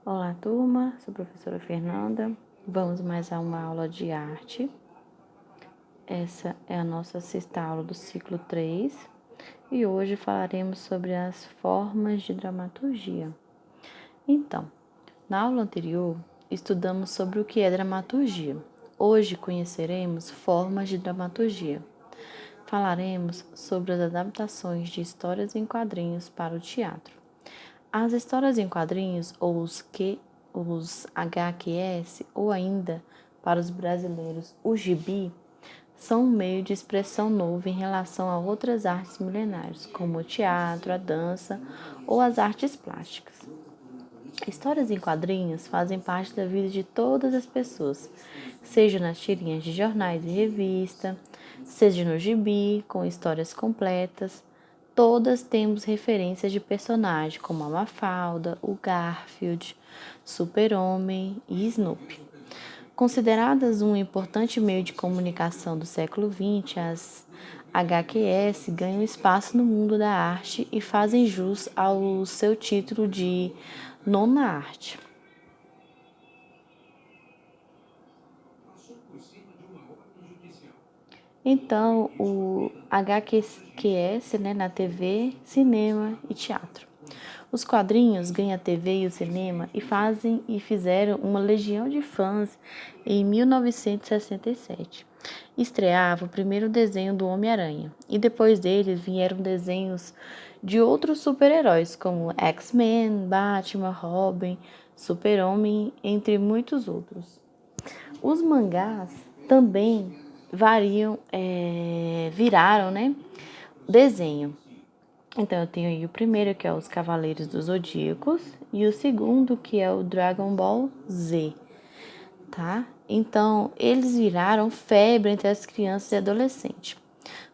Olá, turma, sou a professora Fernanda. Vamos mais a uma aula de arte. Essa é a nossa sexta aula do ciclo 3 e hoje falaremos sobre as formas de dramaturgia. Então, na aula anterior, estudamos sobre o que é dramaturgia. Hoje conheceremos formas de dramaturgia. Falaremos sobre as adaptações de histórias em quadrinhos para o teatro. As histórias em quadrinhos, ou os HQS, ou ainda, para os brasileiros, o gibi, são um meio de expressão novo em relação a outras artes milenares, como o teatro, a dança ou as artes plásticas. Histórias em quadrinhos fazem parte da vida de todas as pessoas, seja nas tirinhas de jornais e revista, seja no gibi, com histórias completas. Todas temos referências de personagens como a Mafalda, o Garfield, Super-Homem e Snoopy. Consideradas um importante meio de comunicação do século XX, as HQS ganham espaço no mundo da arte e fazem jus ao seu título de nona arte. Então, o HQS, na TV, cinema e teatro. Os quadrinhos ganham a TV e o cinema e fizeram uma legião de fãs em 1967. Estreava o primeiro desenho do Homem-Aranha e depois deles vieram desenhos de outros super-heróis como X-Men, Batman, Robin, Super-Homem, entre muitos outros. Os mangás também viraram, desenho. Então, eu tenho aí o primeiro, que é os Cavaleiros dos Zodíacos, e o segundo, que é o Dragon Ball Z, tá? Então, eles viraram febre entre as crianças e adolescentes.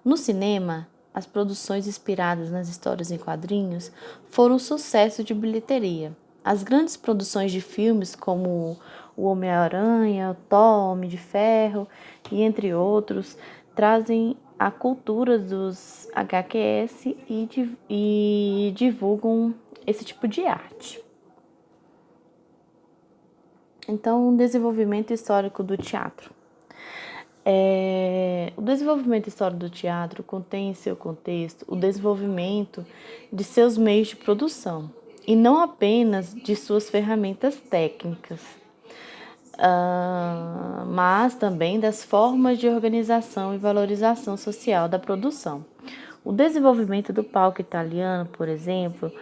No cinema, as produções inspiradas nas histórias em quadrinhos foram um sucesso de bilheteria. As grandes produções de filmes, como o Homem-Aranha, o Thor, Homem de Ferro e entre outros, trazem a cultura dos HQS e divulgam esse tipo de arte. Então, o desenvolvimento histórico do teatro. O desenvolvimento histórico do teatro contém em seu contexto o desenvolvimento de seus meios de produção, e não apenas de suas ferramentas técnicas, mas também das formas de organização e valorização social da produção. O desenvolvimento do palco italiano, por exemplo,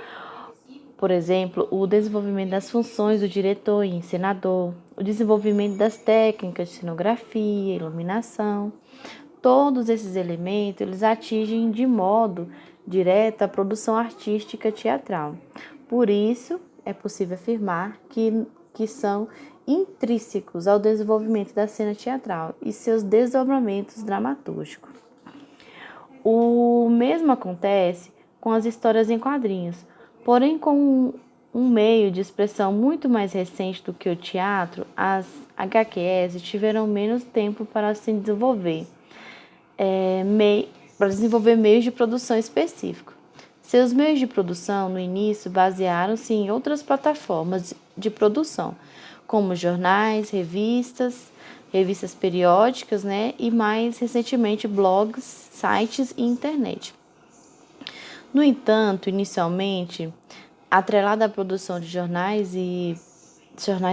o desenvolvimento das funções do diretor e encenador, o desenvolvimento das técnicas de cenografia, iluminação. Todos esses elementos eles atingem de modo direto a produção artística teatral. Por isso, é possível afirmar que são intrínsecos ao desenvolvimento da cena teatral e seus desdobramentos dramatúrgicos. O mesmo acontece com as histórias em quadrinhos, porém com um meio de expressão muito mais recente do que o teatro, as HQS tiveram menos tempo para se desenvolver, meios de produção específicos. Seus meios de produção, no início, basearam-se em outras plataformas de produção, como jornais, revistas periódicas, e mais recentemente blogs, sites e internet. No entanto, inicialmente, atrelada à produção de jornais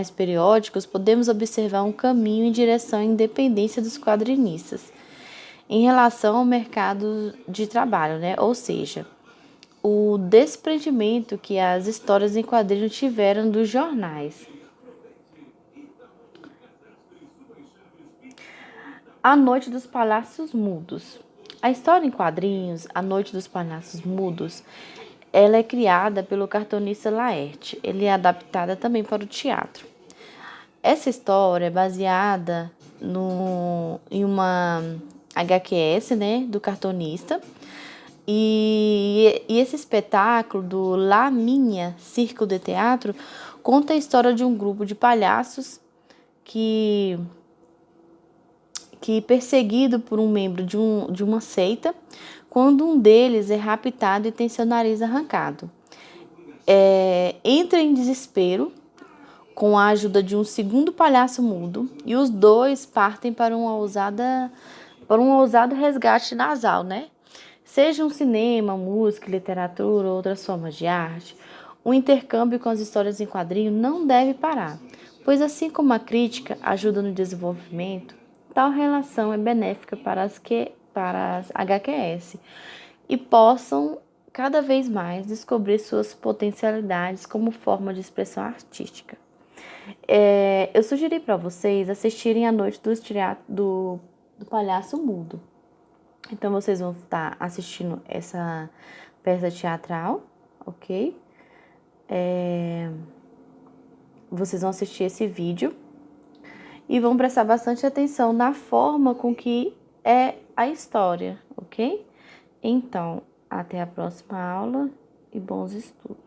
periódicos, podemos observar um caminho em direção à independência dos quadrinistas em relação ao mercado de trabalho, ou seja, o desprendimento que as histórias em quadrinhos tiveram dos jornais. A Noite dos Palhaços Mudos. A história em quadrinhos, A Noite dos Palhaços Mudos, ela é criada pelo cartunista Laerte. Ele é adaptada também para o teatro. Essa história é baseada em uma HQS, do cartunista. E esse espetáculo do La Minha Circo de Teatro conta a história de um grupo de palhaços que perseguido por um membro de uma seita, quando um deles é raptado e tem seu nariz arrancado. Entra em desespero com a ajuda de um segundo palhaço mudo, e os dois partem para um ousado resgate nasal, né? Seja um cinema, música, literatura ou outras formas de arte, o intercâmbio com as histórias em quadrinho não deve parar, pois assim como a crítica ajuda no desenvolvimento, tal relação é benéfica para as HQS e possam cada vez mais descobrir suas potencialidades como forma de expressão artística. Eu sugeri para vocês assistirem a Noite do Palhaço Mudo. Então, vocês vão estar assistindo essa peça teatral, ok? Vocês vão assistir esse vídeo e vão prestar bastante atenção na forma com que é a história, ok? Então, até a próxima aula e bons estudos.